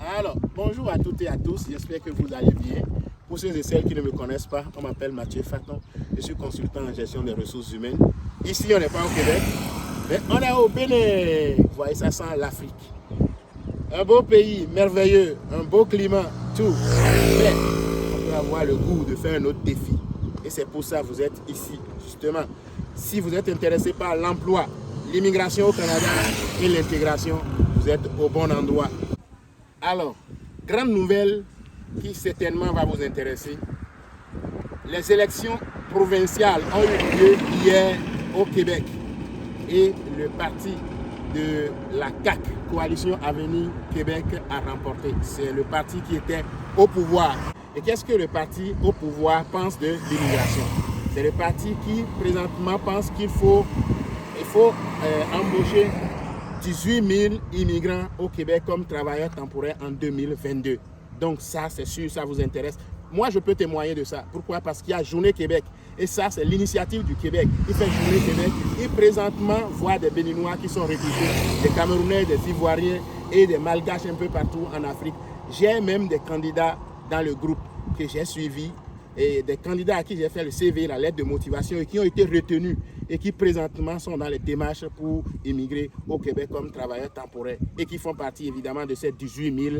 Alors, bonjour à toutes et à tous, j'espère que vous allez bien. Pour ceux et celles qui ne me connaissent pas, on m'appelle Mathieu Faton, je suis consultant en gestion des ressources humaines. Ici, on n'est pas au Québec, mais on est au Bénin. Vous voyez, ça sent l'Afrique. Un beau pays, merveilleux, un beau climat, tout. Mais on peut avoir le goût de faire un autre défi. Et c'est pour ça que vous êtes ici, justement. Si vous êtes intéressé par l'emploi, l'immigration au Canada et l'intégration, vous êtes au bon endroit. Alors, grande nouvelle qui certainement va vous intéresser. Les élections provinciales ont eu lieu hier au Québec. Et le parti de la CAQ, Coalition Avenir Québec, a remporté. C'est le parti qui était au pouvoir. Et qu'est-ce que le parti au pouvoir pense de l'immigration? C'est le parti qui présentement pense qu'il faut embaucher 18 000 immigrants au Québec comme travailleurs temporaires en 2022. Donc ça, c'est sûr, ça vous intéresse. Moi, je peux témoigner de ça. Pourquoi? Parce qu'il y a Journée Québec. Et ça, c'est l'initiative du Québec. Il fait Journée Québec. Et présentement, voit des Béninois qui sont recrutés, des Camerounais, des Ivoiriens et des Malgaches un peu partout en Afrique. J'ai même des candidats dans le groupe que j'ai suivi et des candidats à qui j'ai fait le CV, la lettre de motivation et qui ont été retenus et qui présentement sont dans les démarches pour immigrer au Québec comme travailleurs temporaires et qui font partie évidemment de ces 18 000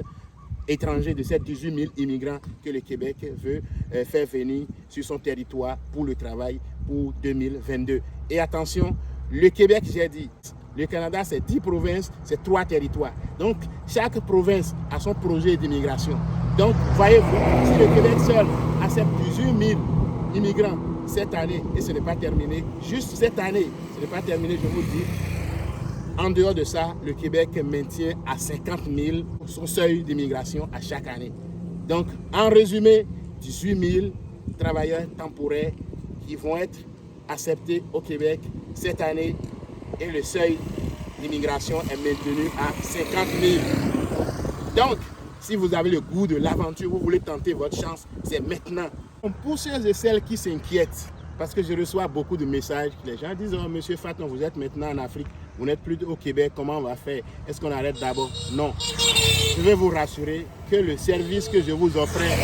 étrangers, de ces 18 000 immigrants que le Québec veut faire venir sur son territoire pour le travail pour 2022. Et attention, le Québec, j'ai dit, le Canada, c'est 10 provinces, c'est 3 territoires. Donc, chaque province a son projet d'immigration. Donc, voyez-vous, si le Québec seul accepte 18 000 immigrants cette année, et ce n'est pas terminé, juste cette année, ce n'est pas terminé, je vous le dis, en dehors de ça, le Québec maintient à 50 000 son seuil d'immigration à chaque année. Donc, en résumé, 18 000 travailleurs temporaires qui vont être acceptés au Québec cette année et le seuil d'immigration est maintenu à 50 000. Donc, si vous avez le goût de l'aventure, vous voulez tenter votre chance, c'est maintenant. Pour ceux et celles qui s'inquiètent, parce que je reçois beaucoup de messages, les gens disent « Oh, monsieur Faton, vous êtes maintenant en Afrique, vous n'êtes plus au Québec, comment on va faire? Est-ce qu'on arrête d'abord ?» Non. Je vais vous rassurer que le service que je vous offrais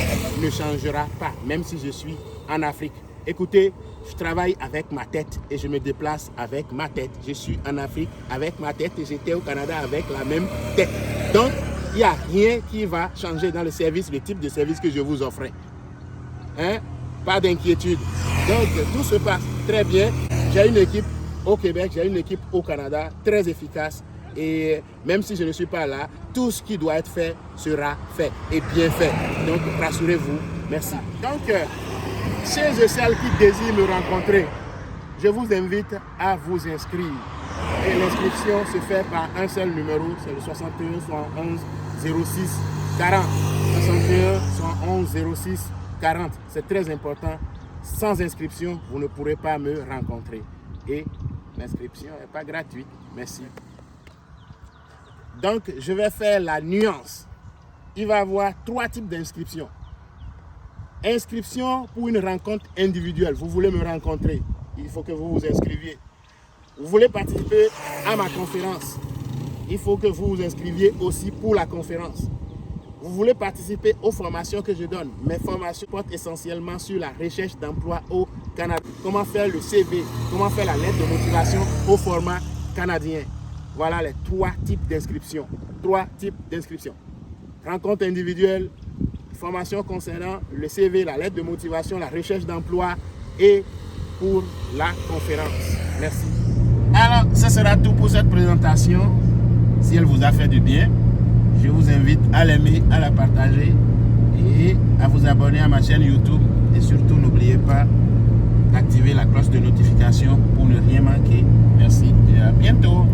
ne changera pas, même si je suis en Afrique. Écoutez, je travaille avec ma tête et je me déplace avec ma tête. Je suis en Afrique avec ma tête et j'étais au Canada avec la même tête. Donc, il n'y a rien qui va changer dans le service, le type de service que je vous offrais. Hein? Pas d'inquiétude. Donc, tout se passe très bien. J'ai une équipe au Québec, j'ai une équipe au Canada très efficace. Et même si je ne suis pas là, tout ce qui doit être fait sera fait et bien fait. Donc, rassurez-vous. Merci. Donc, ceux et celles qui désirent me rencontrer, je vous invite à vous inscrire. Et l'inscription se fait par un seul numéro, c'est le 61 71 06 40. 61 71 06 40. C'est très important. Sans inscription, vous ne pourrez pas me rencontrer. Et l'inscription n'est pas gratuite. Merci. Donc, je vais faire la nuance. Il va y avoir 3 types d'inscriptions. Inscription pour une rencontre individuelle. Vous voulez me rencontrer, il faut que vous vous inscriviez. Vous voulez participer à ma conférence, il faut que vous vous inscriviez aussi pour la conférence. Vous voulez participer aux formations que je donne. Mes formations portent essentiellement sur la recherche d'emploi au Canada. Comment faire le CV, comment faire la lettre de motivation au format canadien. Voilà les 3 types d'inscriptions. 3 types d'inscriptions. Rencontre individuelle, formation concernant le CV, la lettre de motivation, la recherche d'emploi et pour la conférence. Merci. Alors, ce sera tout pour cette présentation. Si elle vous a fait du bien, je vous invite à l'aimer, à la partager et à vous abonner à ma chaîne YouTube. Et surtout, n'oubliez pas d'activer la cloche de notification pour ne rien manquer. Merci et à bientôt.